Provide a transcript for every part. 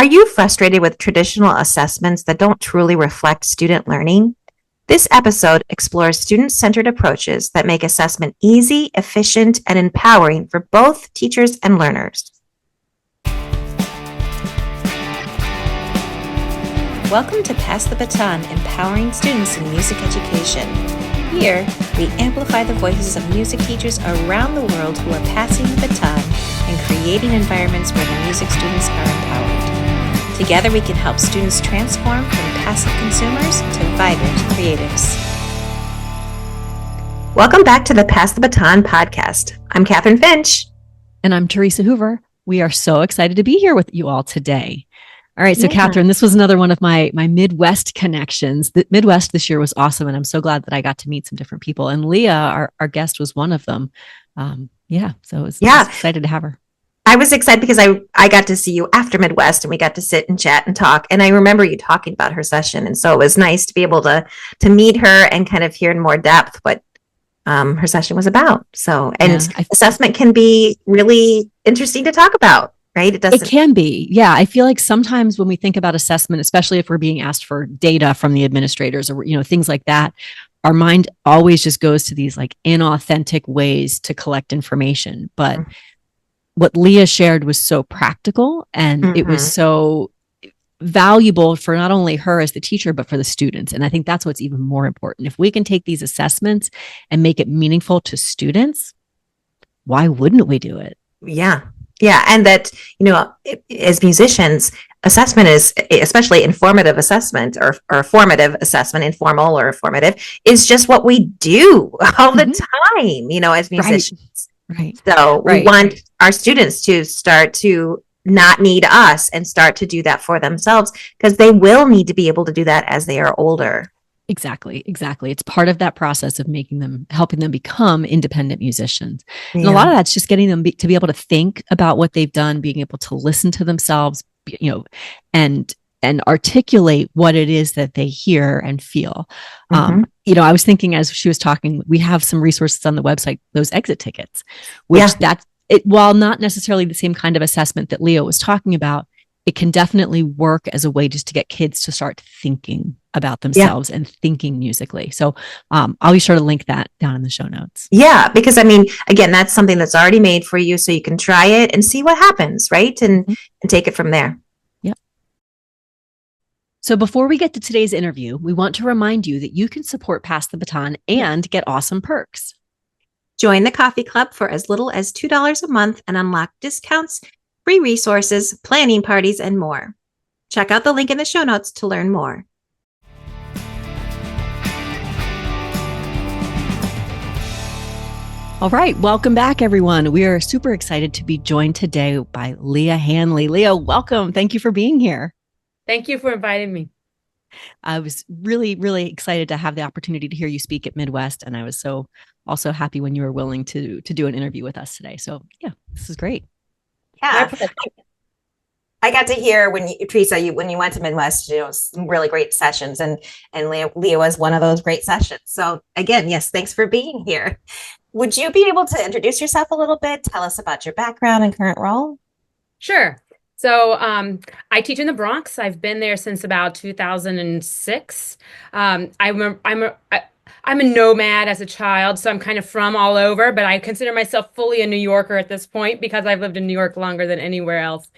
Are you frustrated with traditional assessments that don't truly reflect student learning? This episode explores student-centered approaches that make assessment easy, efficient, and empowering for both teachers and learners. Welcome to Pass the Baton, Empowering Students in Music Education. Here, we amplify the voices of music teachers around the world who are passing the baton and creating environments where the music students are empowered. Together, we can help students transform from passive consumers to vibrant creatives. Welcome back to the Pass the Baton podcast. I'm Kathryn Finch. And I'm Theresa Hoover. We are so excited to be here with you all today. All right. So Kathryn, this was another one of my Midwest connections. The Midwest this year was awesome. And I'm so glad that I got to meet some different people. And Leah, our guest, was one of them. So I was excited to have her. I was excited because I got to see you after Midwest and we got to sit and chat and talk. And I remember you talking about her session. And so it was nice to be able to meet her and kind of hear in more depth what her session was about. So, assessment can be really interesting to talk about, right? It can be. Yeah. I feel like sometimes when we think about assessment, especially if we're being asked for data from the administrators or, things like that, our mind always just goes to these like inauthentic ways to collect information. But what Leah shared was so practical and it was so valuable for not only her as the teacher, but for the students. And I think that's what's even more important. If we can take these assessments and make it meaningful to students, why wouldn't we do it? Yeah. Yeah. And that, as musicians, assessment is, especially informative assessment or formative assessment, informal or formative, is just what we do all the time, as musicians. Right. So we want our students to start to not need us and start to do that for themselves because they will need to be able to do that as they are older. Exactly. It's part of that process of helping them become independent musicians. Yeah. And a lot of that's just getting them to be able to think about what they've done, being able to listen to themselves, and articulate what it is that they hear and feel. I was thinking as she was talking, we have some resources on the website, those exit tickets, which while not necessarily the same kind of assessment that Leah was talking about, it can definitely work as a way just to get kids to start thinking about themselves and thinking musically. So I'll be sure to link that down in the show notes. Yeah, because again, that's something that's already made for you, so you can try it and see what happens, right? And take it from there. So before we get to today's interview, we want to remind you that you can support Pass the Baton and get awesome perks. Join the coffee club for as little as $2 a month and unlock discounts, free resources, planning parties, and more. Check out the link in the show notes to learn more. All right. Welcome back, everyone. We are super excited to be joined today by Leah Hanley. Leah, welcome. Thank you for being here. Thank you for inviting me. I was really, really excited to have the opportunity to hear you speak at Midwest. And I was so also happy when you were willing to do an interview with us today. So this is great. Yeah. I got to hear when you went to Midwest, some really great sessions and Leah was one of those great sessions. So again, yes, thanks for being here. Would you be able to introduce yourself a little bit? Tell us about your background and current role. Sure. So I teach in the Bronx. I've been there since about 2006. I'm a nomad as a child, so I'm kind of from all over, but I consider myself fully a New Yorker at this point because I've lived in New York longer than anywhere else.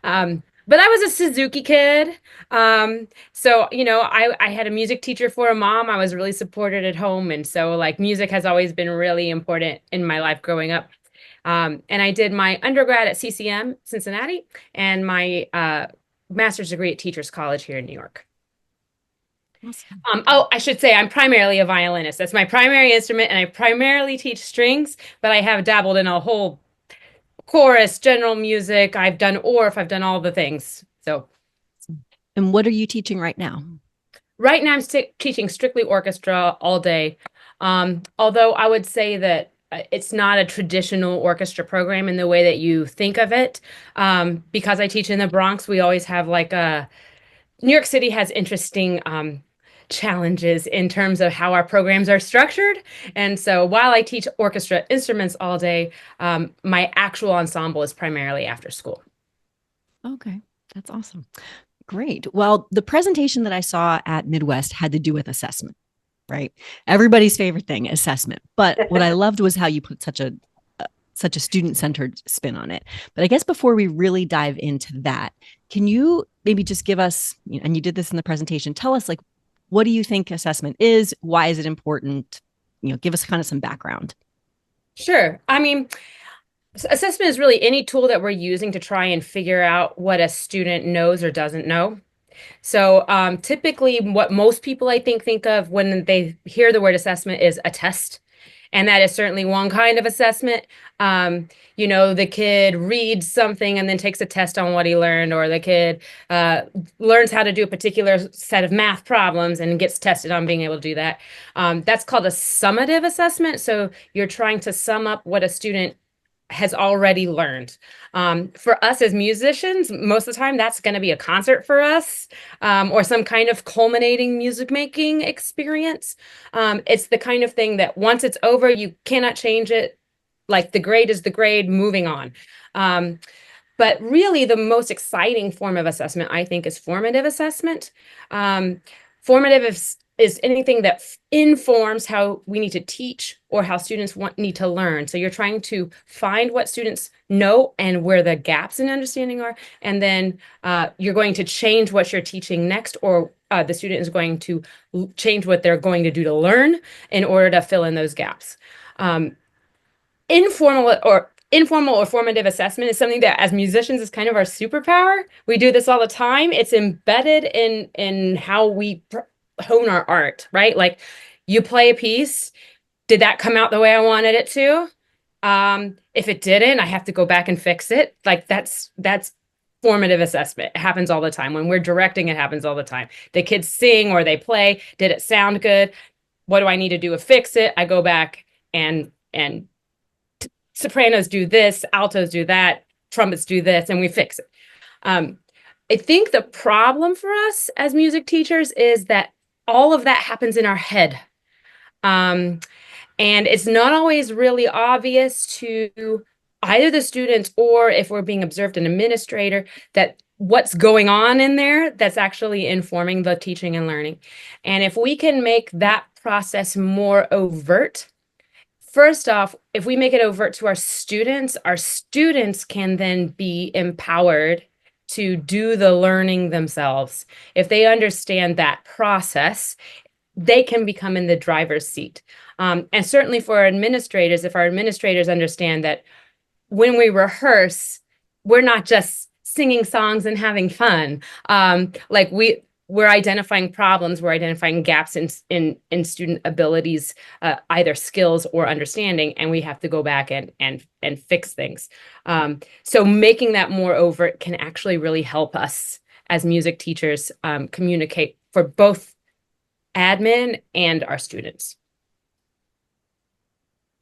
But I was a Suzuki kid. So, I had a music teacher for a mom. I was really supported at home. And so music has always been really important in my life growing up. And I did my undergrad at CCM Cincinnati and my master's degree at Teachers College here in New York. Awesome. I should say I'm primarily a violinist. That's my primary instrument, and I primarily teach strings, but I have dabbled in a whole chorus, general music. I've done I've done all the things. So. And what are you teaching right now? Right now I'm teaching strictly orchestra all day. Although I would say that it's not a traditional orchestra program in the way that you think of it. Because I teach in the Bronx, we always have New York City has interesting challenges in terms of how our programs are structured. And so while I teach orchestra instruments all day, my actual ensemble is primarily after school. Okay. That's awesome. Great. Well, the presentation that I saw at Midwest had to do with assessment, right? Everybody's favorite thing, assessment. But what I loved was how you put such a student-centered spin on it. But I guess before we really dive into that, can you maybe just give us, and you did this in the presentation, tell us like, what do you think assessment is? Why is it important? Give us kind of some background. Sure. I mean, assessment is really any tool that we're using to try and figure out what a student knows or doesn't know. So typically what most people I think of when they hear the word assessment is a test. And that is certainly one kind of assessment. The kid reads something and then takes a test on what he learned, or the kid learns how to do a particular set of math problems and gets tested on being able to do that. That's called a summative assessment. So you're trying to sum up what a student has already learned. For us as musicians, most of the time that's going to be a concert for us, or some kind of culminating music making experience. It's the kind of thing that once it's over, you cannot change it. Like the grade is the grade, moving on. But really the most exciting form of assessment, I think, is formative assessment. Formative is anything that informs how we need to teach or how students need to learn. So you're trying to find what students know and where the gaps in understanding are, and then you're going to change what you're teaching next, or the student is going to change what they're going to do to learn in order to fill in those gaps. Informal or formative assessment is something that as musicians is kind of our superpower. We do this all the time. It's embedded in how we hone our art, right? Like you play a piece. Did that come out the way I wanted it to? If it didn't, I have to go back and fix it. Like that's formative assessment. It happens all the time. When we're directing, it happens all the time. The kids sing or they play. Did it sound good? What do I need to do to fix it? I go back and sopranos do this, altos do that, trumpets do this, and we fix it. I think the problem for us as music teachers is that all of that happens in our head. And it's not always really obvious to either the students, or if we're being observed an administrator, that what's going on in there that's actually informing the teaching and learning. And if we can make that process more overt, first off, if we make it overt to our students can then be empowered to do the learning themselves. If they understand that process, they can become in the driver's seat. And certainly for our administrators, if our administrators understand that when we rehearse, we're not just singing songs and having fun. We're identifying problems, we're identifying gaps in student abilities, either skills or understanding, and we have to go back and fix things. So making that more overt can actually really help us as music teachers communicate for both admin and our students.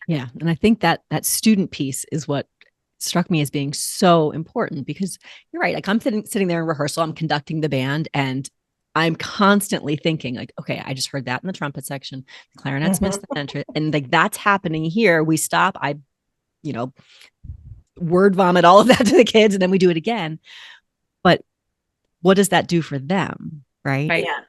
Yeah. And I think that student piece is what struck me as being so important, because you're right. Like I'm sitting there in rehearsal, I'm conducting the band, and I'm constantly thinking like, okay, I just heard that in the trumpet section, the clarinets missed the center, and like that's happening here. We stop, I word vomit all of that to the kids, and then we do it again. But what does that do for them? Right. Yeah.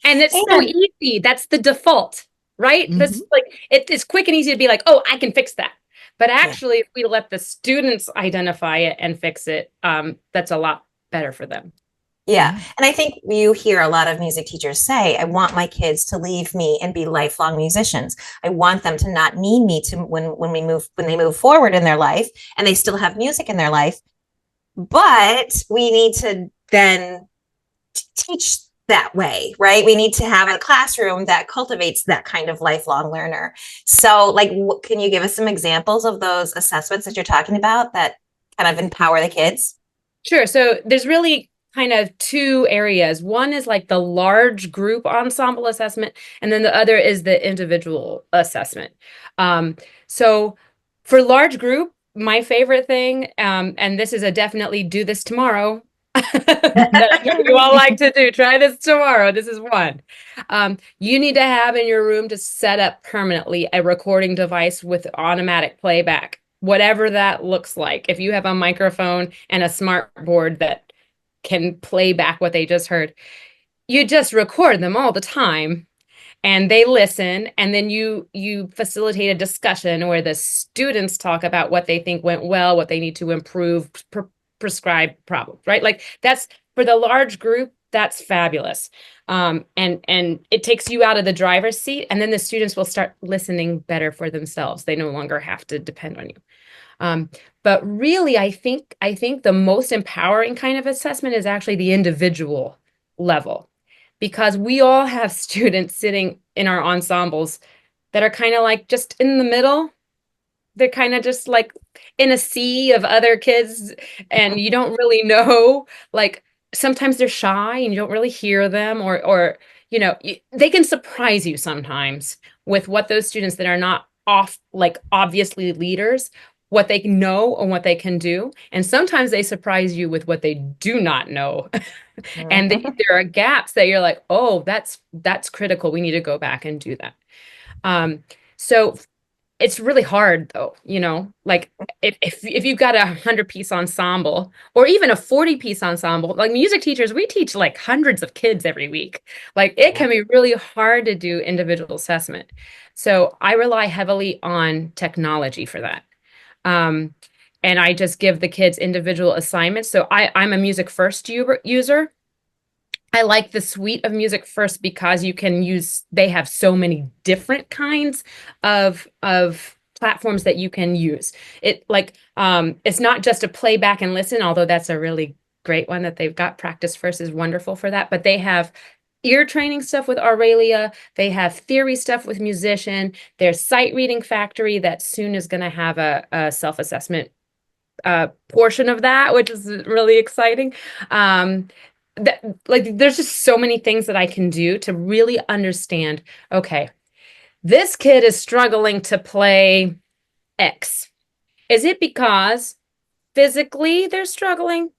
And it's so easy. That's the default, right? Mm-hmm. This it's quick and easy to be like, oh, I can fix that. But actually, if we let the students identify it and fix it, that's a lot better for them. Yeah. And I think you hear a lot of music teachers say, I want my kids to leave me and be lifelong musicians. I want them to not need me to when they move forward in their life and they still have music in their life. But we need to then teach that way, right? We need to have a classroom that cultivates that kind of lifelong learner. So like, can you give us some examples of those assessments that you're talking about that kind of empower the kids? Sure. So there's really kind of two areas. One is like the large group ensemble assessment, and then the other is the individual assessment. So for large group, my favorite thing, and this is a definitely do this tomorrow, that you all like to do, try this tomorrow. This is one. You need to have in your room to set up permanently a recording device with automatic playback, whatever that looks like. If you have a microphone and a smart board that can play back what they just heard. You just record them all the time and they listen, and then you facilitate a discussion where the students talk about what they think went well, what they need to improve, prescribe problems, right? Like that's for the large group, that's fabulous. And it takes you out of the driver's seat, and then the students will start listening better for themselves. They no longer have to depend on you. But really, I think the most empowering kind of assessment is actually the individual level, because we all have students sitting in our ensembles that are kind of like just in the middle. They're kind of just like in a sea of other kids, and you don't really know, like sometimes they're shy and you don't really hear them, or they can surprise you sometimes with what those students that are not like obviously leaders, what they know and what they can do. And sometimes they surprise you with what they do not know. And there are gaps that you're like, oh, that's critical. We need to go back and do that. So it's really hard though, like if you've got a 100-piece ensemble or even a 40-piece ensemble, like music teachers, we teach like hundreds of kids every week. Like it can be really hard to do individual assessment. So I rely heavily on technology for that. And I just give the kids individual assignments. So I'm a Music First user. I like the suite of Music First because they have so many different kinds of platforms that you can use. It's not just a play back and listen, although that's a really great one that they've got. Practice First is wonderful for that, but they have ear training stuff with Aurelia. They have theory stuff with Musician. There's Sight Reading Factory that soon is going to have a self-assessment portion of that, which is really exciting. There's just so many things that I can do to really understand, okay, this kid is struggling to play X. Is it because physically they're struggling?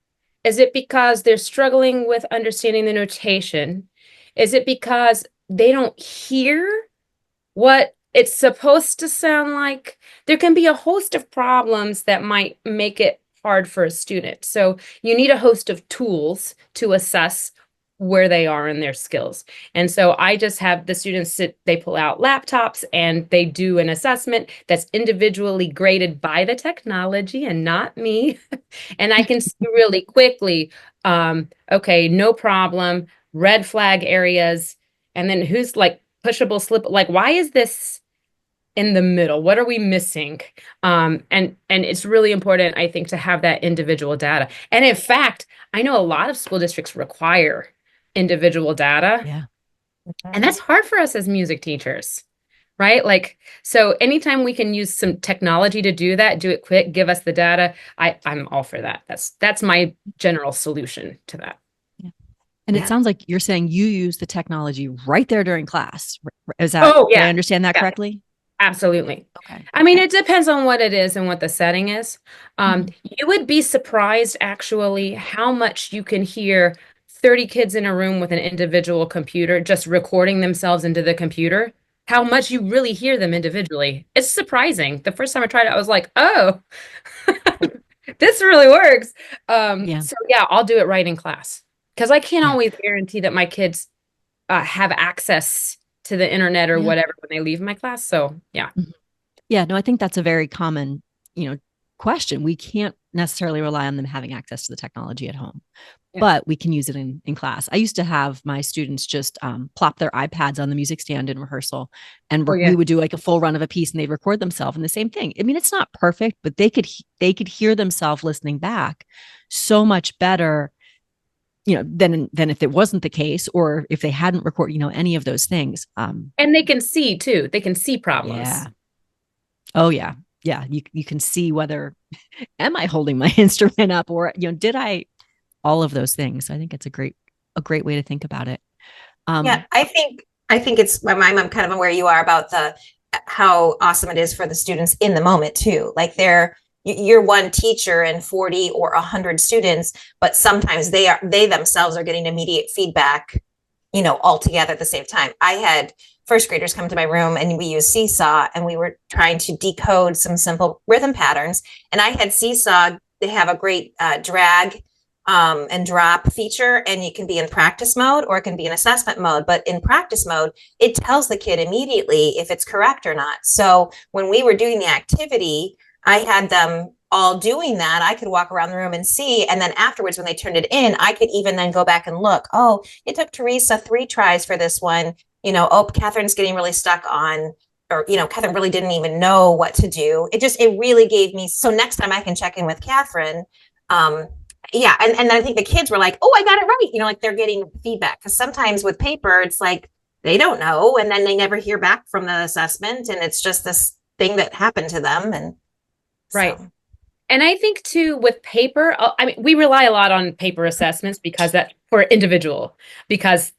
Is it because they're struggling with understanding the notation? Is it because they don't hear what it's supposed to sound like? There can be a host of problems that might make it hard for a student. So you need a host of tools to assess where they are in their skills. And so I just have the students they pull out laptops and they do an assessment that's individually graded by the technology and not me. And I can see really quickly, okay, no problem, red flag areas. And then who's like pushable, slip, like, why is this in the middle? What are we missing? And it's really important, I think, to have that individual data. And in fact, I know a lot of school districts require individual data. Yeah. And that's hard for us as music teachers, right? Like, so anytime we can use some technology to do that, do it quick, give us the data, I'm all for that. That's my general solution to that. Yeah. And it sounds like you're saying you use the technology right there during class. Is that, did I understand that correctly? Absolutely. Okay. I mean, it depends on what it is and what the setting is. You would be surprised actually how much you can hear 30 kids in a room with an individual computer just recording themselves into the computer, how much you really hear them individually. It's surprising. The first time I tried it, I was like, oh, this really works. So yeah, I'll do it right in class because I can't always guarantee that my kids have access to the internet or whatever when they leave my class. So yeah. Yeah, no, I think that's a very common, question. We can't necessarily rely on them having access to the technology at home, but we can use it in class. I used to have my students just plop their iPads on the music stand in rehearsal, and we would do like a full run of a piece and they'd record themselves. And the same thing. I mean, it's not perfect, but they could hear themselves listening back so much better, than if it wasn't the case, or if they hadn't recorded, any of those things. And they can see too. They can see problems. Yeah. Oh yeah. Yeah. You can see whether, am I holding my instrument up, or, did I, all of those things. I think it's a great way to think about it. I think it's, I'm kind of where you are about how awesome it is for the students in the moment too. Like you're one teacher and 40 or 100 students, but sometimes they themselves are getting immediate feedback, all together at the same time. I had first graders come to my room and we used Seesaw and we were trying to decode some simple rhythm patterns. And I had Seesaw, they have a great drag and drop feature, and you can be in practice mode or it can be in assessment mode. But in practice mode, it tells the kid immediately if it's correct or not. So when we were doing the activity, I had them all doing that. I could walk around the room and see. And then afterwards, when they turned it in, I could even then go back and look. Oh, it took Theresa 3 tries for this one. Oh, Kathryn's getting really stuck on, or, Kathryn really didn't even know what to do. It really gave me, so next time I can check in with Kathryn. Yeah. And I think the kids were like, oh, I got it right. Like they're getting feedback, because sometimes with paper, it's like, they don't know. And then they never hear back from the assessment. And it's just this thing that happened to them. And right. So. And I think too, with paper, I mean, we rely a lot on paper assessments because that for individual, because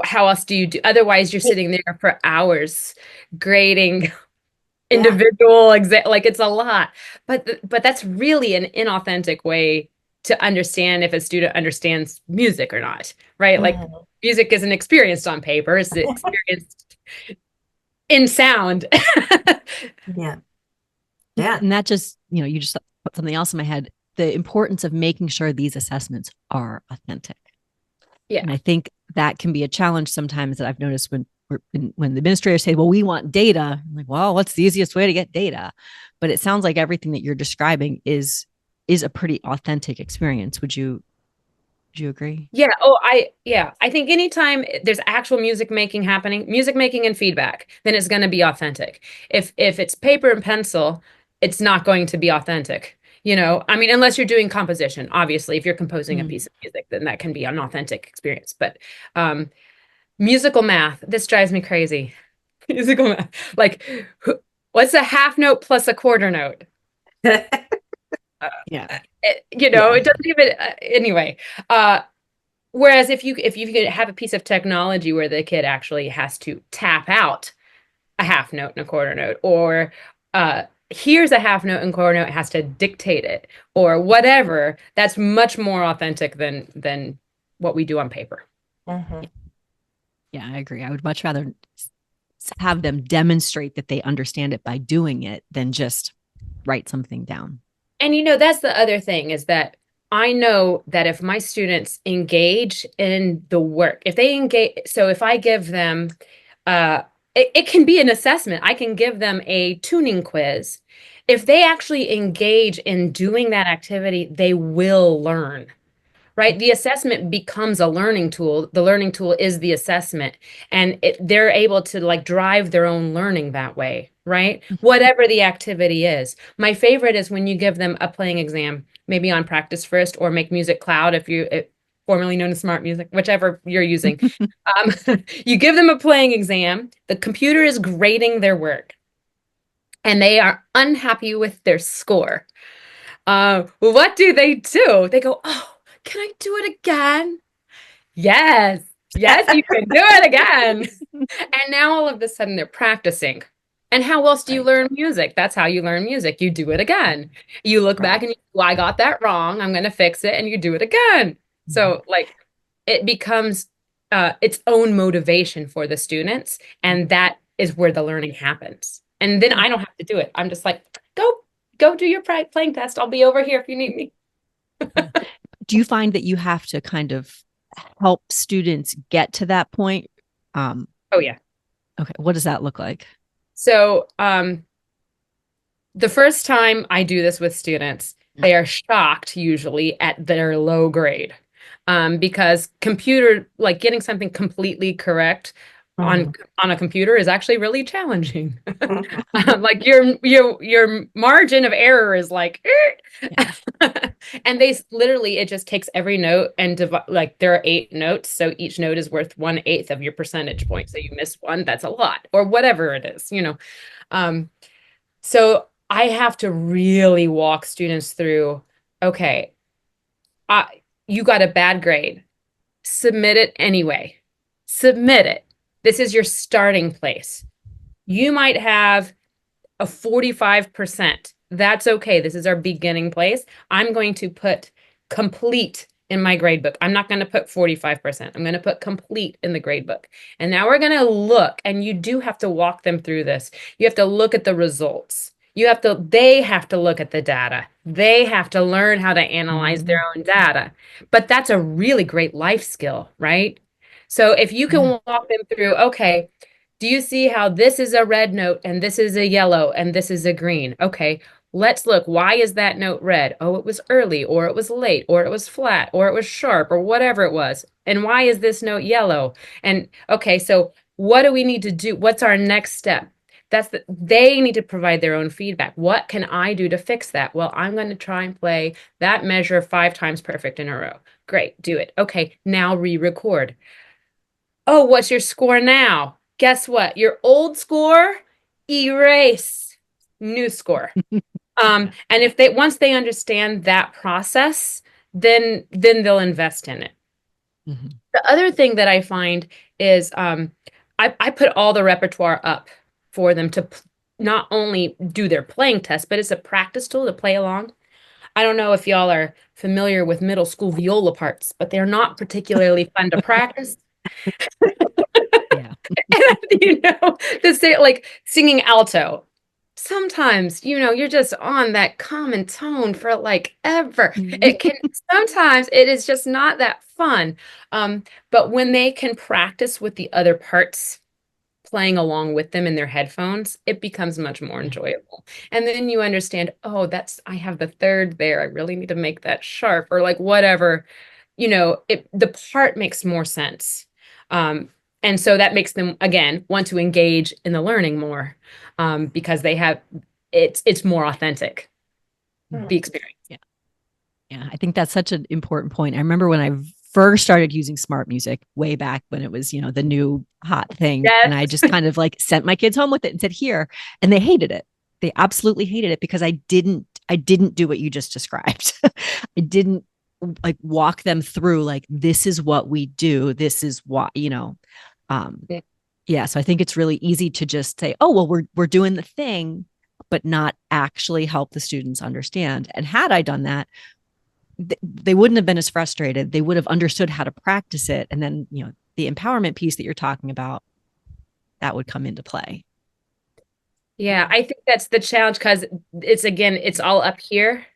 how else do you do? Otherwise, you're sitting there for hours grading individual exam. Like it's a lot, but that's really an inauthentic way to understand if a student understands music or not, right? Like music isn't experienced on paper; it's experienced in sound. Yeah. And that just, you just put something else in my head. The importance of making sure these assessments are authentic. Yeah. And I think that can be a challenge sometimes that I've noticed when the administrators say, well, we want data. I'm like, well, what's the easiest way to get data? But it sounds like everything that you're describing is a pretty authentic experience. Would you agree? Yeah. I think anytime there's actual music making and feedback, then it's going to be authentic. If it's paper and pencil, it's not going to be authentic. I mean, unless you're doing composition, obviously, if you're composing a piece of music, then that can be an authentic experience. But musical math, this drives me crazy. Musical math, like, what's a half note plus a quarter note? It doesn't even anyway. Whereas if you could have a piece of technology where the kid actually has to tap out a half note and a quarter note, or here's a half note and quarter note, has to dictate it, or whatever, that's much more authentic than what we do on paper. Yeah, I agree. I would much rather have them demonstrate that they understand it by doing it than just write something down. And that's the other thing, is that I know that if my students engage in the work, if they engage, so if I give them, it can be an assessment. I can give them a tuning quiz. If they actually engage in doing that activity, they will learn, right? The assessment becomes a learning tool. The learning tool is the assessment, and they're able to like drive their own learning that way, right? Whatever the activity is. My favorite is when you give them a playing exam, maybe on Practice First or Make Music Cloud, formerly known as Smart Music, whichever you're using. You give them a playing exam, the computer is grading their work, and they are unhappy with their score. What do? They go, oh, can I do it again? Yes, you can do it again. And now all of a sudden they're practicing. And how else do you learn music? That's how you learn music. You do it again. You look back and I got that wrong. I'm going to fix it. And you do it again. So like it becomes its own motivation for the students. And that is where the learning happens. And then I don't have to do it. I'm just like, go do your playing test. I'll be over here if you need me. Do you find that you have to kind of help students get to that point? Oh, yeah. Okay. What does that look like? So the first time I do this with students, they are shocked usually at their low grade because getting something completely correct on a computer is actually really challenging. Like your margin of error is like, and it just takes every note and there are 8 notes. So each note is worth 1/8 of your percentage point. So you miss one, that's a lot, or whatever it is, So I have to really walk students through, okay, you got a bad grade, submit it anyway, submit it. This is your starting place. You might have a 45%. That's okay. This is our beginning place. I'm going to put complete in my grade book. I'm not going to put 45%. I'm going to put complete in the grade book. And now we're going to look, and you do have to walk them through this. You have to look at the results. they have to look at the data. They have to learn how to analyze their own data. But that's a really great life skill, right? So if you can walk them through, okay, do you see how this is a red note and this is a yellow and this is a green? Okay, let's look. Why is that note red? Oh, it was early, or it was late, or it was flat, or it was sharp, or whatever it was. And why is this note yellow? And okay, so what do we need to do? What's our next step? They need to provide their own feedback. What can I do to fix that? Well, I'm going to try and play that measure 5 times perfect in a row. Great, do it. Okay, now re-record. Oh, what's your score now? Guess what? Your old score, erase, new score. And if once they understand that process, then they'll invest in it. Mm-hmm. The other thing that I find is I put all the repertoire up for them to not only do their playing test, but it's a practice tool to play along. I don't know if y'all are familiar with middle school viola parts, but they're not particularly fun to practice. Yeah. To say like singing alto. Sometimes, you're just on that common tone for like ever. Sometimes it is just not that fun. But when they can practice with the other parts playing along with them in their headphones, it becomes much more enjoyable. And then you understand, oh, I have the third there. I really need to make that sharp, or like whatever, the part makes more sense. And so that makes them, again, want to engage in the learning more, because it's more authentic, the experience. Yeah. Yeah. I think that's such an important point. I remember when I first started using smart music way back when it was, the new hot thing. Yes. And I just kind of like sent my kids home with it and said, here, and they hated it. They absolutely hated it because I didn't do what you just described. I didn't like walk them through like, this is what we do. This is what, yeah. So I think it's really easy to just say, oh, well, we're doing the thing, but not actually help the students understand. And had I done that, they wouldn't have been as frustrated. They would have understood how to practice it. And then, the empowerment piece that you're talking about, that would come into play. Yeah, I think that's the challenge, because it's all up here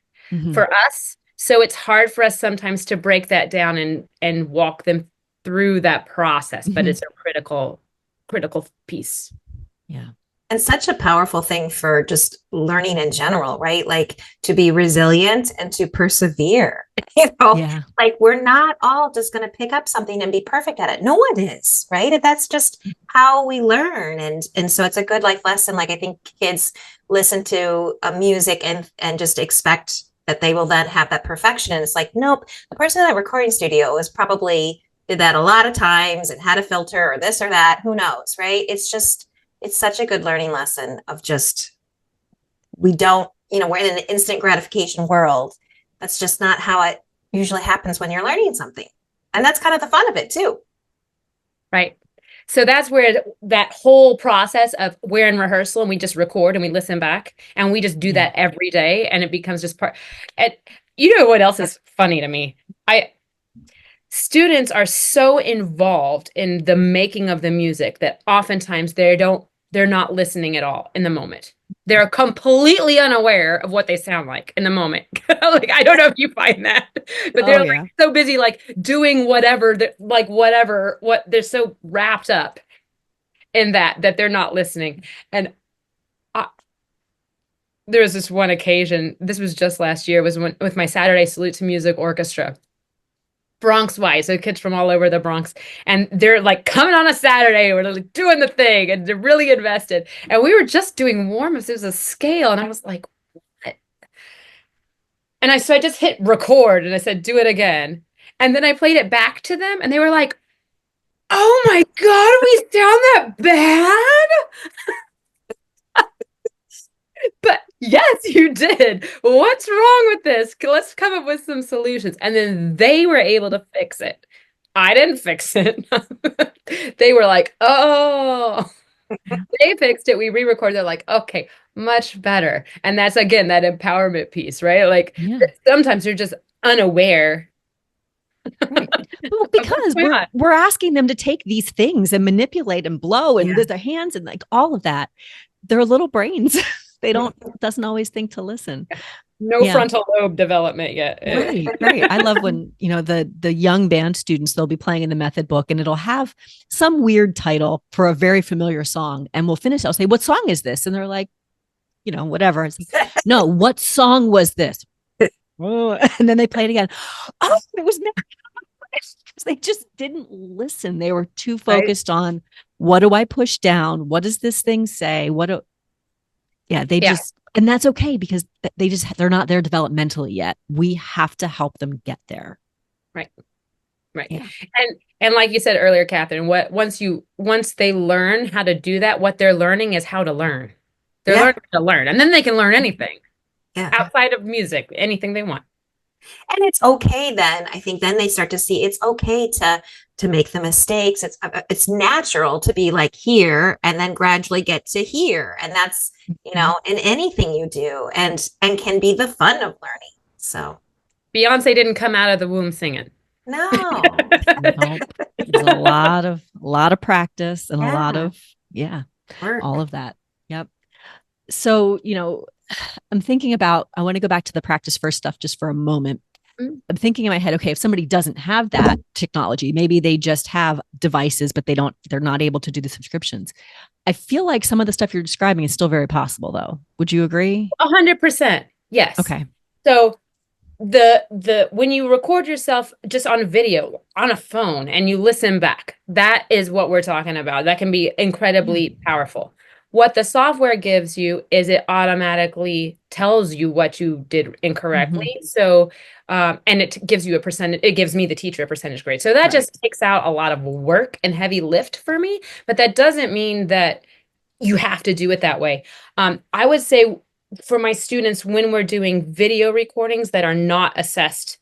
for us. So it's hard for us sometimes to break that down and walk them through that process, but it's a critical piece. Yeah. And such a powerful thing for just learning in general, right? Like to be resilient and to persevere, like we're not all just going to pick up something and be perfect at it. No one is, right? That's just how we learn. And so it's a good life lesson. Like I think kids listen to music and just expect that they will then have that perfection. And it's like, nope, the person in that recording studio is probably did that a lot of times and had a filter or this or that, who knows, right? It's such a good learning lesson of just, we don't, we're in an instant gratification world. That's just not how it usually happens when you're learning something. And that's kind of the fun of it too. Right. So that's where that whole process of we're in rehearsal and we just record and we listen back and we just do that every day. And it becomes just part. And what else is funny to me? Students are so involved in the making of the music that oftentimes they're not listening at all in the moment. They're completely unaware of what they sound like in the moment. Like, I don't know if you find that, but they're like so busy, like doing whatever, what they're so wrapped up in that they're not listening. And there was this one occasion, this was just last year, was with my Saturday Salute to Music orchestra. Bronx wise, so kids from all over the Bronx, and they're like coming on a Saturday, we're like doing the thing, and they're really invested. And we were just doing warm-ups. It was a scale, and I was like, what? And so I just hit record, and I said, do it again. And then I played it back to them, and they were like, oh my God, we sound that bad? But yes, you did. What's wrong with this? Let's come up with some solutions. And then they were able to fix it. I didn't fix it. They were like, oh, they fixed it. We re-recorded. They're like, okay, much better. And that's, again, that empowerment piece, right? Like sometimes you're just unaware. Right. Well, because we're asking them to take these things and manipulate and blow and with their hands and like all of that. Their little brains they doesn't always think to listen. No frontal lobe development yet. Right. I love when, the young band students, they'll be playing in the method book and it'll have some weird title for a very familiar song. And we'll finish. I'll say, what song is this? And they're like, whatever. It's like, no, what song was this? Oh, and then they play it again. Oh, it was because they just didn't listen. They were too focused on, what do I push down? What does this thing say? Just, and that's okay, because they're not there developmentally yet. We have to help them get there. Right. Yeah. And like you said earlier, Kathryn, once they learn how to do that, what they're learning is how to learn. They're learning to learn, and then they can learn anything outside of music, anything they want. And it's okay then. I think then they start to see it's okay to make the mistakes. It's natural to be like here and then gradually get to here. And that's, in anything you do, and can be the fun of learning. So Beyonce didn't come out of the womb singing. No. Nope. There's a lot of practice and a lot of work. all of that. Yep. So, I'm thinking about, I want to go back to the practice first stuff just for a moment. I'm thinking in my head, okay, if somebody doesn't have that technology, maybe they just have devices, but they're not able to do the subscriptions. I feel like some of the stuff you're describing is still very possible, though. Would you agree? 100%. Yes. Okay. So when you record yourself just on video on a phone and you listen back, that is what we're talking about. That can be incredibly powerful. What the software gives you is it automatically tells you what you did incorrectly. So, and it gives you a percentage, it gives me, the teacher, a percentage grade. So that just takes out a lot of work and heavy lift for me, but that doesn't mean that you have to do it that way. I would say for my students, when we're doing video recordings that are not assessed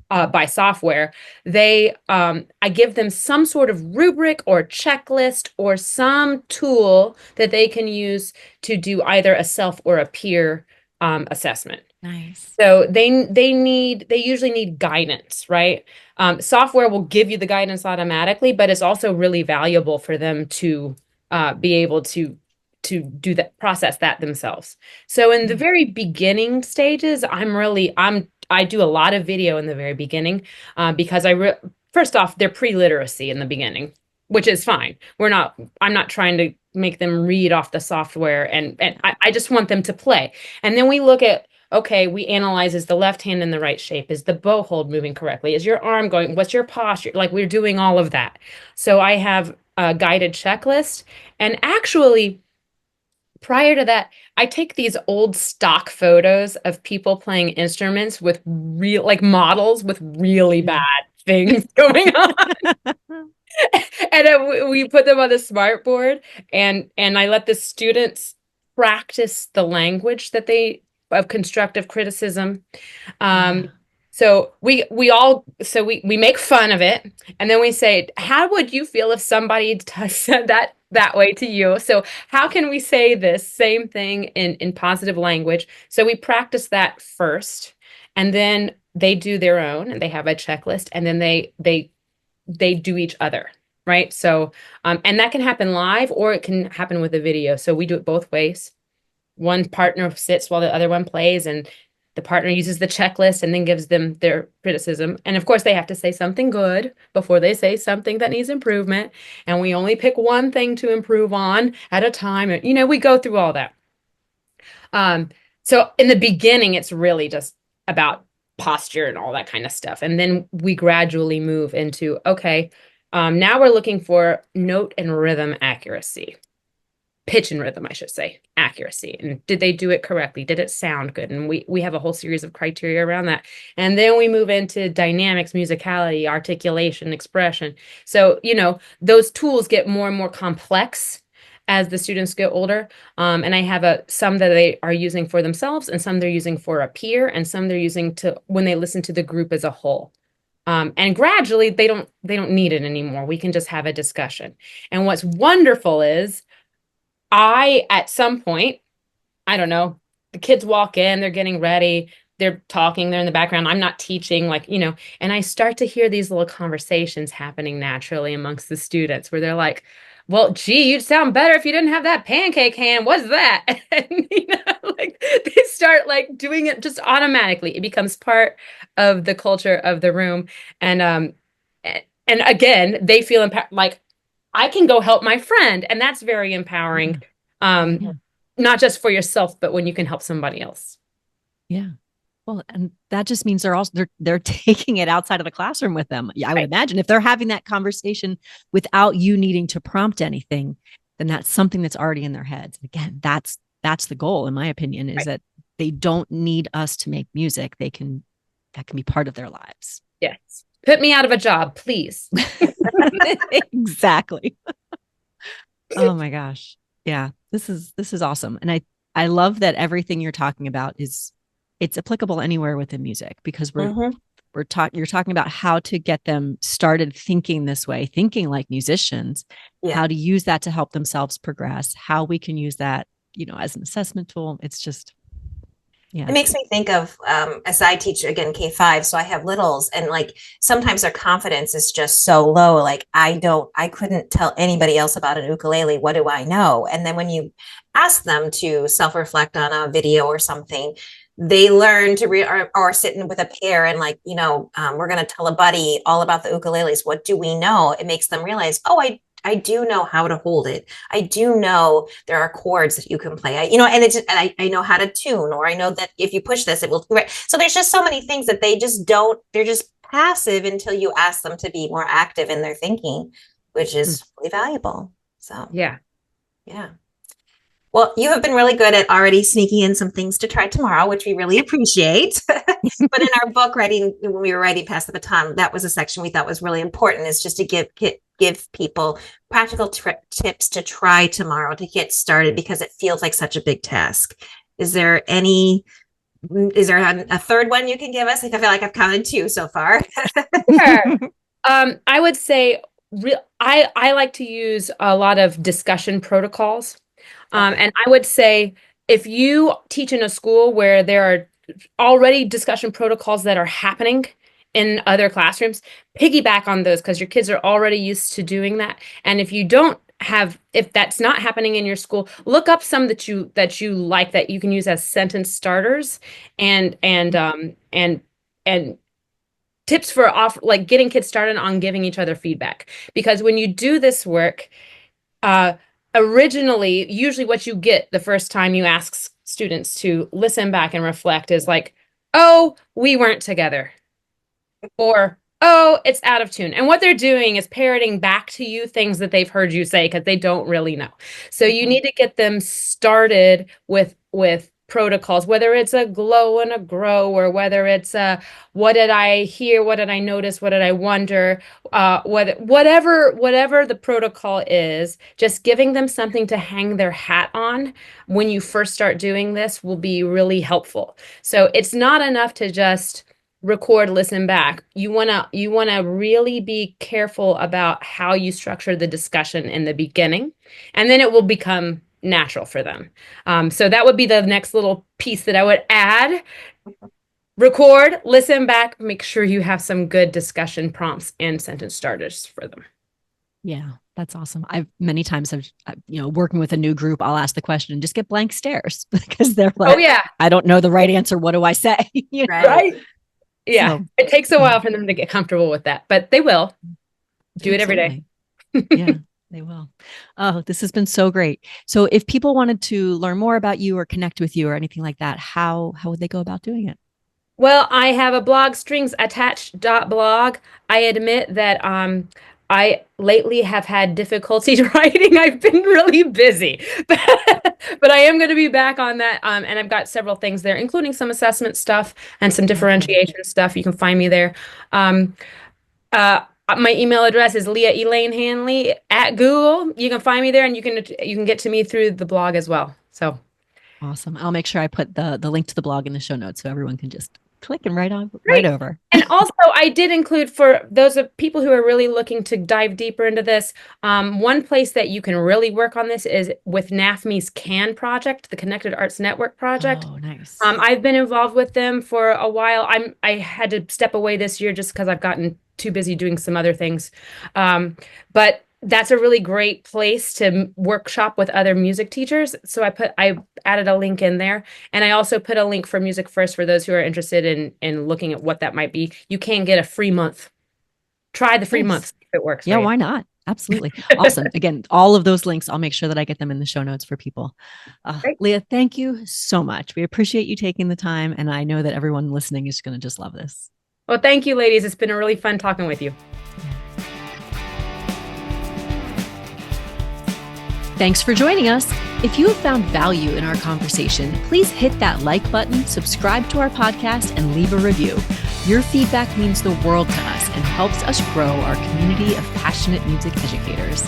by software, I give them some sort of rubric or checklist or some tool that they can use to do either a self or a peer assessment. Nice. So they usually need guidance, right? Software will give you the guidance automatically, but it's also really valuable for them to be able to do that, process that themselves. So in the very beginning stages, I do a lot of video in the very beginning because first off, they're pre-literacy in the beginning, which is fine. I'm not trying to make them read off the software, and I just want them to play. And then we look at, okay, we analyze, is the left hand in the right shape? Is the bow hold moving correctly? Is your arm going? What's your posture? Like, we're doing all of that. So I have a guided checklist, and actually, prior to that, I take these old stock photos of people playing instruments with models with really bad things going on. And we put them on the smart board, and I let the students practice the language of constructive criticism. So we make fun of it, and then we say, how would you feel if somebody said that way to you? So how can we say this same thing in positive language? So we practice that first, and then they do their own, and they have a checklist, and then they do each other, right? So and that can happen live, or it can happen with a video. So we do it both ways. One partner sits while the other one plays, and the partner uses the checklist and then gives them their criticism. And of course, they have to say something good before they say something that needs improvement. And we only pick one thing to improve on at a time. We go through all that. So in the beginning, it's really just about posture and all that kind of stuff. And then we gradually move into, okay, now we're looking for note and rhythm accuracy. Pitch and rhythm, I should say, accuracy. And did they do it correctly? Did it sound good? And we have a whole series of criteria around that. And then we move into dynamics, musicality, articulation, expression. So, those tools get more and more complex as the students get older. And I have some that they are using for themselves, and some they're using for a peer, and some they're using when they listen to the group as a whole. And gradually they don't need it anymore. We can just have a discussion. And what's wonderful is, at some point, I don't know, the kids walk in, they're getting ready, they're talking, they're in the background, I'm not teaching, and I start to hear these little conversations happening naturally amongst the students where they're like, well, gee, you'd sound better if you didn't have that pancake hand. What's that? And, like they start like doing it just automatically. It becomes part of the culture of the room. And again, they feel like I can go help my friend. And that's very empowering. Yeah. Not just for yourself, but when you can help somebody else. Yeah. Well, and that just means they're taking it outside of the classroom with them. Yeah, I would imagine if they're having that conversation without you needing to prompt anything, then that's something that's already in their heads. Again, that's the goal, in my opinion, is that they don't need us to make music. That can be part of their lives. Yes. Put me out of a job, please. Exactly. Oh my gosh. Yeah. This is awesome. And I love that everything you're talking about it's applicable anywhere within music, because you're talking about how to get them started thinking this way, thinking like musicians, how to use that to help themselves progress, how we can use that, as an assessment tool. It's just, yeah. It makes me think of, as I teach again, K-5, so I have littles, and like sometimes their confidence is just so low. Like I couldn't tell anybody else about an ukulele. What do I know? And then when you ask them to self-reflect on a video or something, they learn to or sitting with a pair and like, we're going to tell a buddy all about the ukuleles. What do we know? It makes them realize, oh, I do know how to hold it. I do know there are chords that you can play. I know how to tune, or I know that if you push this, it will. Right. So there's just so many things that they just don't. They're just passive until you ask them to be more active in their thinking, which is really valuable. So yeah. Well, you have been really good at already sneaking in some things to try tomorrow, which we really appreciate. But in our book writing, when we were writing Pass the Baton, that was a section we thought was really important, is just to give people practical tips to try tomorrow to get started, because it feels like such a big task. Is there a third one you can give us? I feel like I've counted 2 so far. Sure. I would say I like to use a lot of discussion protocols. And I would say if you teach in a school where there are already discussion protocols that are happening in other classrooms, piggyback on those, because your kids are already used to doing that. And if that's not happening in your school, look up some that you like that you can use as sentence starters and tips for like getting kids started on giving each other feedback. Because when you do this work, originally, usually what you get the first time you ask students to listen back and reflect is like, oh, we weren't together, or oh, it's out of tune. And what they're doing is parroting back to you things that they've heard you say, because they don't really know. So you need to get them started with protocols, whether it's a glow and a grow, or whether it's what did I hear, what did I notice, what did I wonder, whatever the protocol is. Just giving them something to hang their hat on when you first start doing this will be really helpful. So it's not enough to just record, listen back. You want to really be careful about how you structure the discussion in the beginning, and then it will become natural for them. So that would be the next little piece that I would add. Record, listen back, make sure you have some good discussion prompts and sentence starters for them. Yeah, that's awesome. I've many times working with a new group, I'll ask the question and just get blank stares because they're like, oh yeah, I don't know the right answer. What do I say? Right. Yeah. So, it takes a while for them to get comfortable with that, but they will do it every day. Yeah. They will. Oh, this has been so great. So if people wanted to learn more about you or connect with you or anything like that, how would they go about doing it? Well, I have a blog, stringsattached.blog. I admit that I lately have had difficulty writing. I've been really busy, but I am going to be back on that. And I've got several things there, including some assessment stuff and some differentiation stuff. You can find me there. My email address is Leah Elaine Hanley at Google. You can find me there, and you can get to me through the blog as well. So awesome! I'll make sure I put the link to the blog in the show notes so everyone can just click and right over. And also, I did include, for those of people who are really looking to dive deeper into this, one place that you can really work on this is with NAFME's CAN project, the Connected Arts Network project. Oh, nice. I've been involved with them for a while. I had to step away this year just because I've gotten too busy doing some other things. But that's a really great place to workshop with other music teachers. So I added a link in there, and I also put a link for Music First for those who are interested in looking at what that might be. You can get a free month. Try the free month if it works. Yeah, for you. why not? Absolutely. Awesome. Again, all of those links, I'll make sure that I get them in the show notes for people. Leah, thank you so much. We appreciate you taking the time, and I know that everyone listening is going to just love this. Well, thank you, ladies. It's been a really fun talking with you. Thanks for joining us. If you have found value in our conversation, please hit that like button, subscribe to our podcast, and leave a review. Your feedback means the world to us and helps us grow our community of passionate music educators.